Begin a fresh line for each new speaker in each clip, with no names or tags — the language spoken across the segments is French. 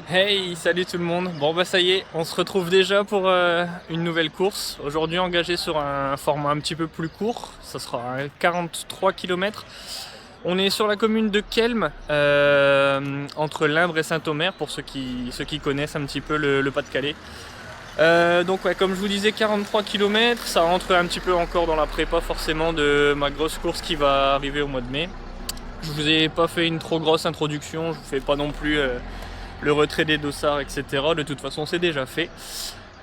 Hey, salut tout le monde. Bon bah ça y est, on se retrouve déjà pour une nouvelle course. Aujourd'hui engagé sur un format un petit peu plus court, ça sera un 43 km. On est sur la commune de Kelm, entre Limbre et Saint-Omer, pour ceux qui connaissent un petit peu le Pas-de-Calais. Donc ouais, comme je vous disais, 43 km, ça rentre un petit peu encore dans la prépa forcément de ma grosse course qui va arriver au mois de mai. Je vous ai pas fait une trop grosse introduction, je vous fais pas non plus le retrait des dossards, etc. De toute façon, c'est déjà fait.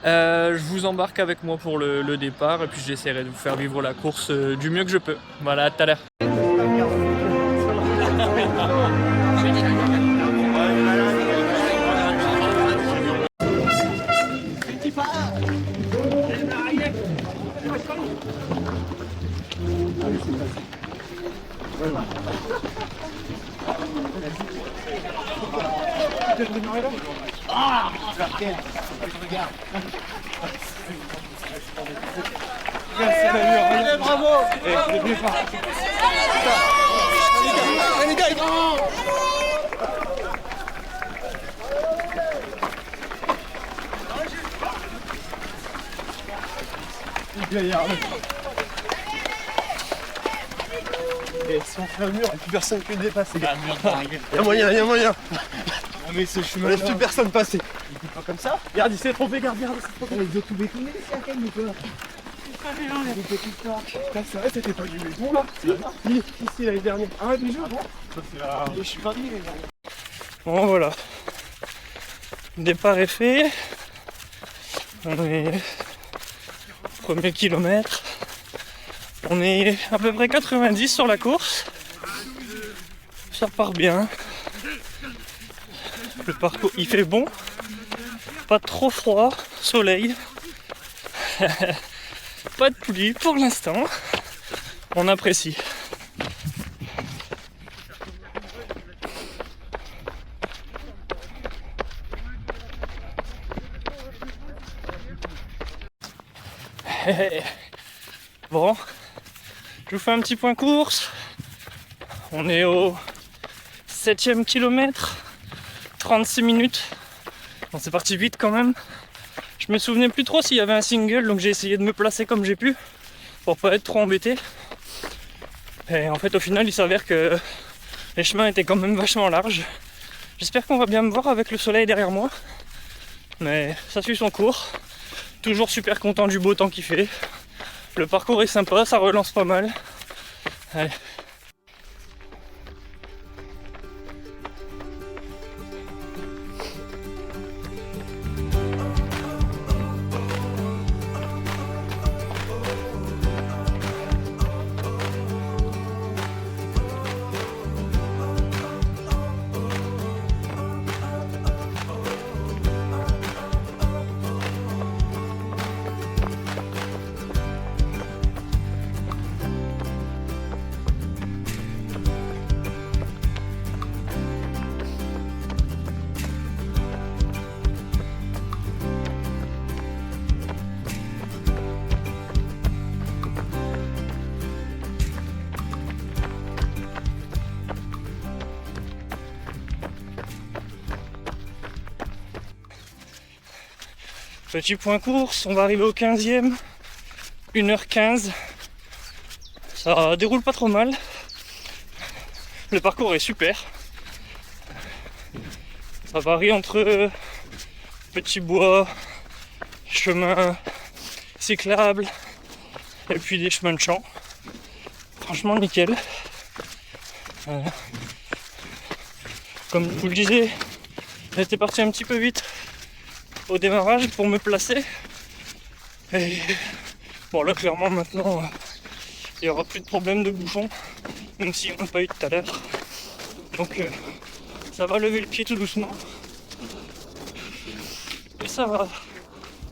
Je vous embarque avec moi pour le départ et puis j'essaierai de vous faire vivre la course du mieux que je peux. Voilà, à tout à l'heure.
Allez, bravo! Les gars, et si on fait un mur, il n'y a plus personne qui le dépasse, les gars. Il y a moyen, il y a moyen. Mais ce chemin, laisse plus personne passer. Il dit pas comme ça. Regarde, il s'est trompé, regarde. Il doit tout bétonner, les cercles, ou quoi? Putain, c'est vrai, c'était pas du béton là. Ici, l'année dernière. Ah ouais, déjà, bon. Je suis pas venu, les gars.
Bon voilà, le départ est fait. On est au premier kilomètre. On est à peu près 90 sur la course. Ça part bien. Le parcours, il fait bon. Pas trop froid. Soleil. Pas de pluie pour l'instant. On apprécie. Bon, je vous fais un petit point course. On est au 7e kilomètre, 36 minutes. Bon, c'est parti vite quand même. Je me souvenais plus trop s'il y avait un single, donc j'ai essayé de me placer comme j'ai pu pour pas être trop embêté. Et en fait, au final, il s'avère que les chemins étaient quand même vachement larges. J'espère qu'on va bien me voir avec le soleil derrière moi. Mais ça suit son cours. Toujours super content du beau temps qu'il fait. Le parcours est sympa, ça relance pas mal. Allez. Petit point course, on va arriver au 15e, 1h15. Ça déroule pas trop mal. Le parcours est super. Ça varie entre petits bois, chemins cyclables et puis des chemins de champ. Franchement nickel. Comme je vous le disais, j'étais parti un petit peu vite au démarrage pour me placer. Et bon là clairement maintenant il n'y aura plus de problème de bouchon, même si on n'a pas eu tout à l'heure. Donc ça va lever le pied tout doucement. Et ça va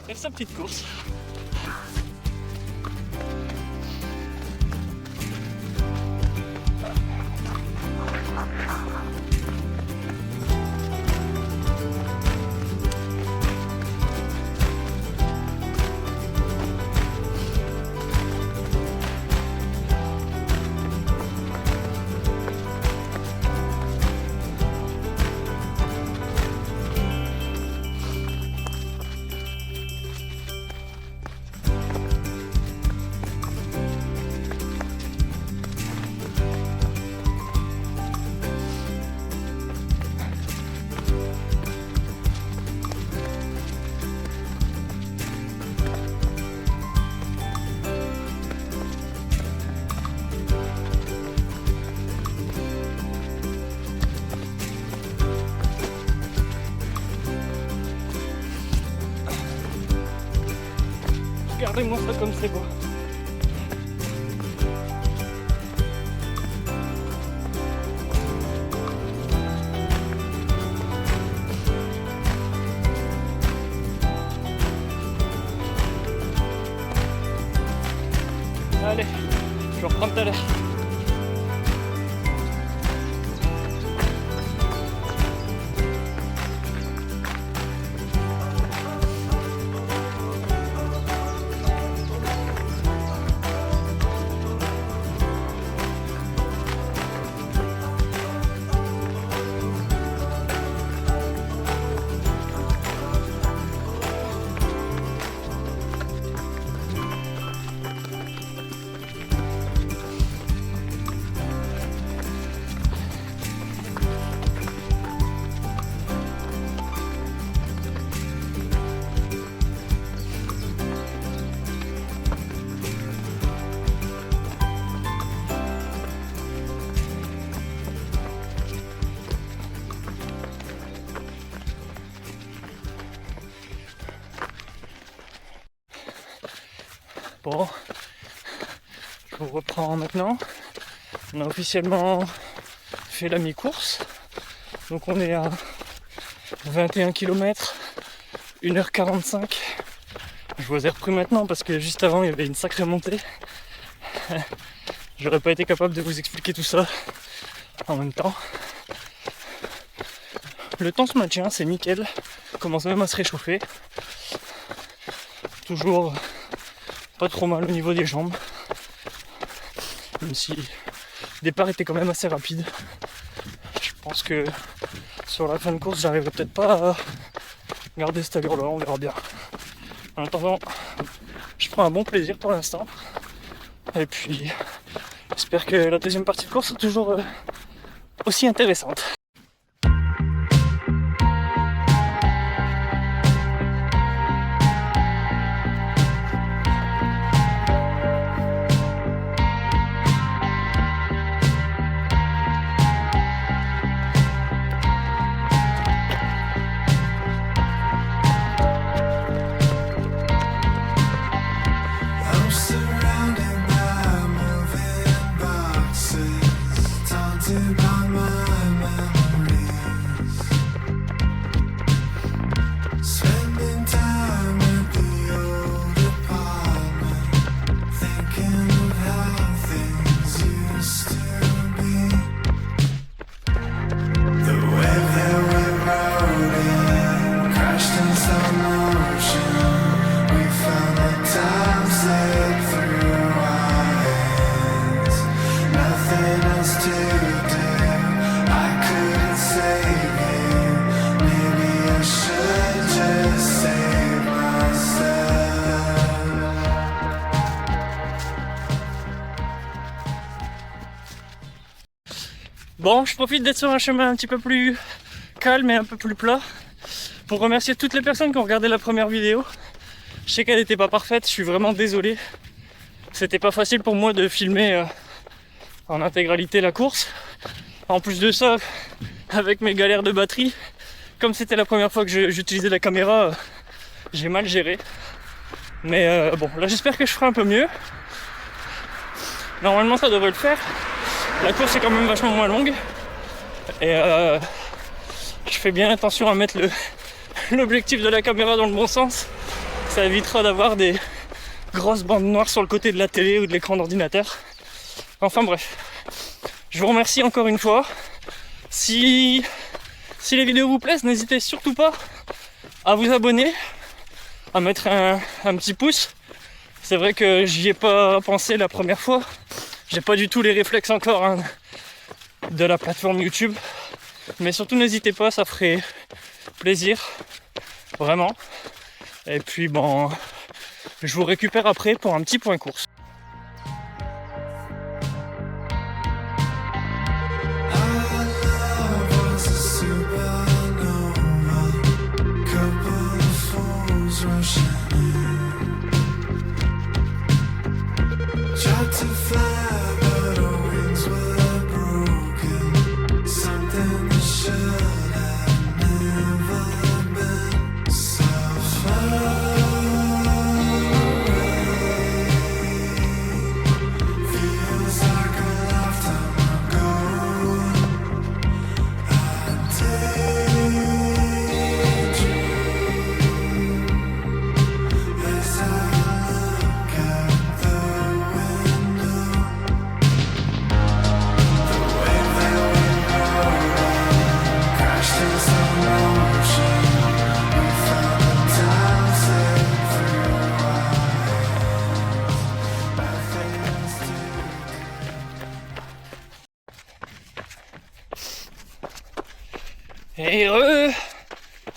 faire sa petite course. Regardez-moi ça comme c'est beau. Allez, je vais reprendre tout à l'heure. Bon, je vous reprends maintenant. On a officiellement fait la mi-course. Donc on est à 21 km, 1h45. Je vous ai repris maintenant parce que juste avant il y avait une sacrée montée. J'aurais pas été capable de vous expliquer tout ça en même temps. Le temps se maintient, c'est nickel. On commence même à se réchauffer. Toujours pas trop mal au niveau des jambes. Même si le départ était quand même assez rapide. Je pense que sur la fin de course, j'arriverai peut-être pas à garder cette allure-là, on verra bien. En attendant, je prends un bon plaisir pour l'instant. Et puis, j'espère que la deuxième partie de course sera toujours aussi intéressante. Bon, je profite d'être sur un chemin un petit peu plus calme et un peu plus plat pour remercier toutes les personnes qui ont regardé la première vidéo. Je sais qu'elle n'était pas parfaite, je suis vraiment désolé. C'était pas facile pour moi de filmer en intégralité la course. En plus de ça, avec mes galères de batterie, comme c'était la première fois que j'utilisais la caméra, j'ai mal géré. Mais bon, là j'espère que je ferai un peu mieux. Normalement ça devrait le faire. La course est quand même vachement moins longue. Et je fais bien attention à mettre l'objectif de la caméra dans le bon sens. Ça évitera d'avoir des grosses bandes noires sur le côté de la télé ou de l'écran d'ordinateur. Enfin bref, je vous remercie encore une fois. Si les vidéos vous plaisent, n'hésitez surtout pas à vous abonner, à mettre un petit pouce. C'est vrai que j'y ai pas pensé la première fois. J'ai pas du tout les réflexes encore de la plateforme YouTube. Mais surtout n'hésitez pas, ça ferait plaisir. Vraiment. Et puis bon, je vous récupère après pour un petit point course.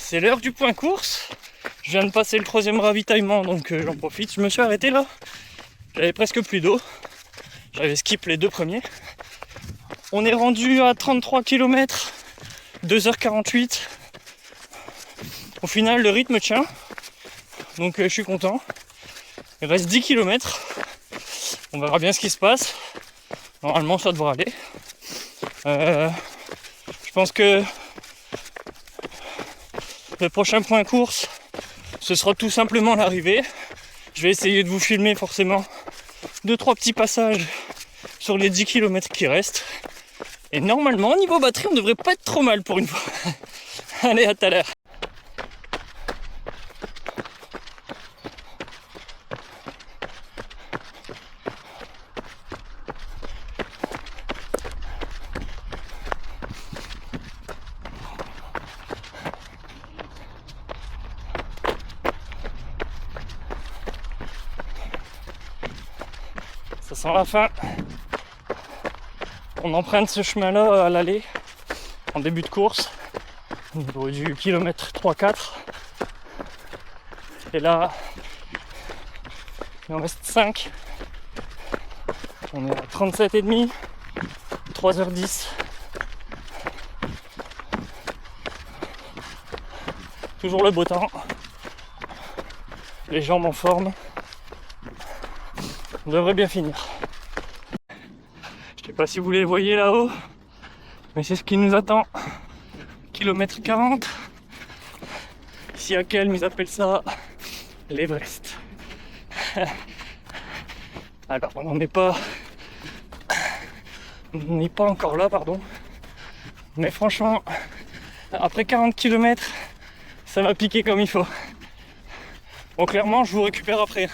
C'est l'heure du point course. Je viens de passer le 3e ravitaillement, donc j'en profite. Je me suis arrêté là. J'avais presque plus d'eau. J'avais skip les 2 premiers. On est rendu à 33 km, 2h48. Au final, le rythme tient. Donc je suis content. Il reste 10 km. On verra bien ce qui se passe. Normalement, ça devrait aller. Je pense que le prochain point course, ce sera tout simplement l'arrivée. Je vais essayer de vous filmer forcément 2-3 petits passages sur les 10 km qui restent. Et normalement, niveau batterie, on devrait pas être trop mal pour une fois. Allez, à tout à l'heure. Ça sent la fin. On emprunte ce chemin-là à l'aller, en début de course, au niveau du kilomètre 3-4. Et là, il en reste 5. On est à 37,5, 3h10. Toujours le beau temps. Les jambes en forme. On devrait bien finir. Je sais pas si vous les voyez là-haut, mais c'est ce qui nous attend. Kilomètre 40. Ici à Kelm, ils appellent ça l'Everest. Alors on n'est pas encore là, pardon. Mais franchement, après 40 km, ça va piquer comme il faut. Bon, clairement, je vous récupère après.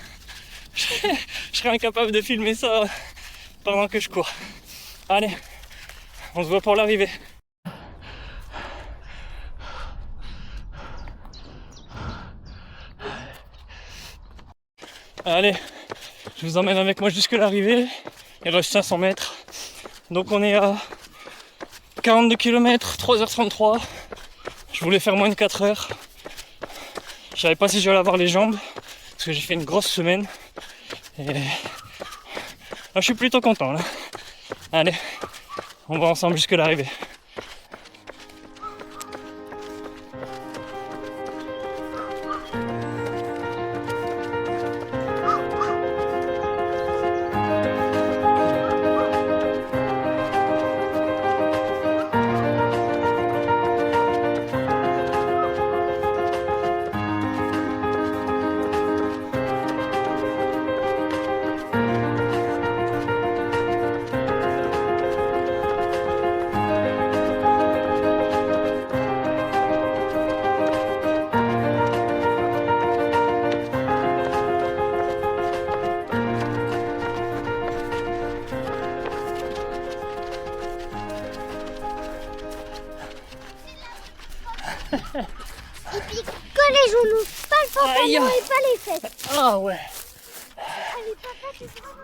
Je serais incapable de filmer ça pendant que je cours. Allez, on se voit pour l'arrivée. Allez, je vous emmène avec moi jusque l'arrivée. Il reste 500 mètres. Donc on est à 42 km, 3h33. Je voulais faire moins de 4 heures. Je savais pas si j'allais avoir les jambes, parce que j'ai fait une grosse semaine. Et là, je suis plutôt content là. Allez, on va ensemble jusque l'arrivée.
Et puis que les genoux, pas le pantalon et pas les fesses.
Ah ouais.
Allez, papa, tu seras.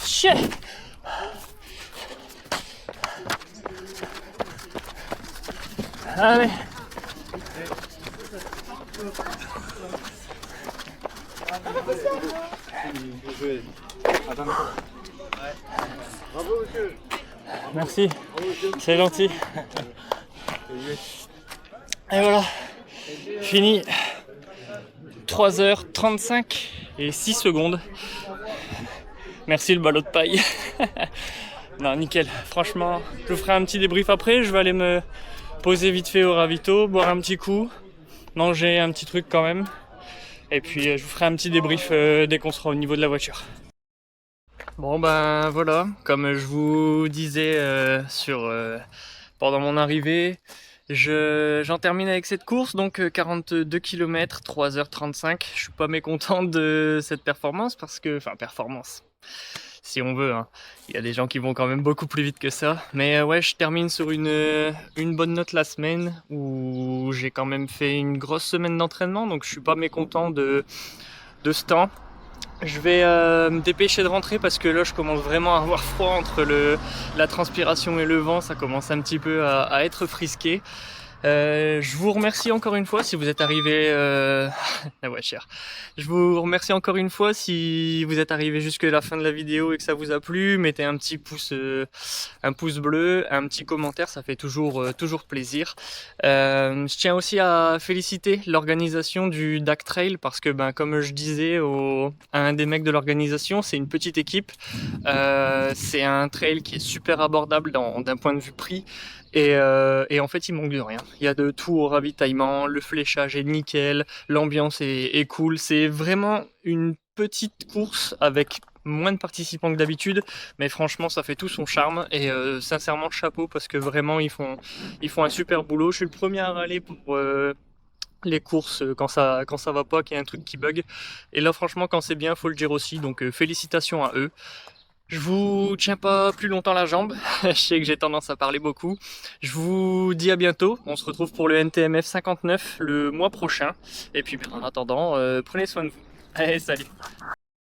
Shit. Allez.
Bravo monsieur.
Merci, c'est gentil. Et voilà, fini. 3h35 et 6 secondes. Merci le ballot de paille. Non, nickel. Franchement, je vous ferai un petit débrief après. Je vais aller me poser vite fait au ravito, boire un petit coup, manger un petit truc quand même. Et puis je vous ferai un petit débrief dès qu'on sera au niveau de la voiture. Bon ben voilà, comme je vous disais pendant mon arrivée, j'en termine avec cette course, donc 42 km, 3h35. Je suis pas mécontent de cette performance parce que, enfin performance, si on veut, hein. Il y a des gens qui vont quand même beaucoup plus vite que ça. Mais ouais, je termine sur une bonne note la semaine où j'ai quand même fait une grosse semaine d'entraînement, donc je suis pas mécontent de ce temps. Je vais me dépêcher de rentrer parce que là je commence vraiment à avoir froid entre la transpiration et le vent, ça commence un petit peu à être frisqué. Je vous remercie encore une fois si vous êtes arrivé. Ouais, cher. Je vous remercie encore une fois si vous êtes arrivé jusqu'à la fin de la vidéo et que ça vous a plu. Mettez un petit pouce bleu, un petit commentaire, ça fait toujours plaisir. Je tiens aussi à féliciter l'organisation du DAC Trail parce que, comme je disais à un des mecs de l'organisation, c'est une petite équipe. C'est un trail qui est super abordable d'un point de vue prix. Et en fait, il manque de rien. Il y a de tout au ravitaillement, le fléchage est nickel, l'ambiance est cool. C'est vraiment une petite course avec moins de participants que d'habitude, mais franchement, ça fait tout son charme. Et sincèrement, chapeau parce que vraiment, ils font un super boulot. Je suis le premier à râler pour les courses quand ça va pas, qu'il y a un truc qui bug. Et là, franchement, quand c'est bien, faut le dire aussi. Donc, félicitations à eux. Je vous tiens pas plus longtemps la jambe, je sais que j'ai tendance à parler beaucoup. Je vous dis à bientôt, on se retrouve pour le NTMF 59 le mois prochain. Et puis en attendant, prenez soin de vous. Allez, salut!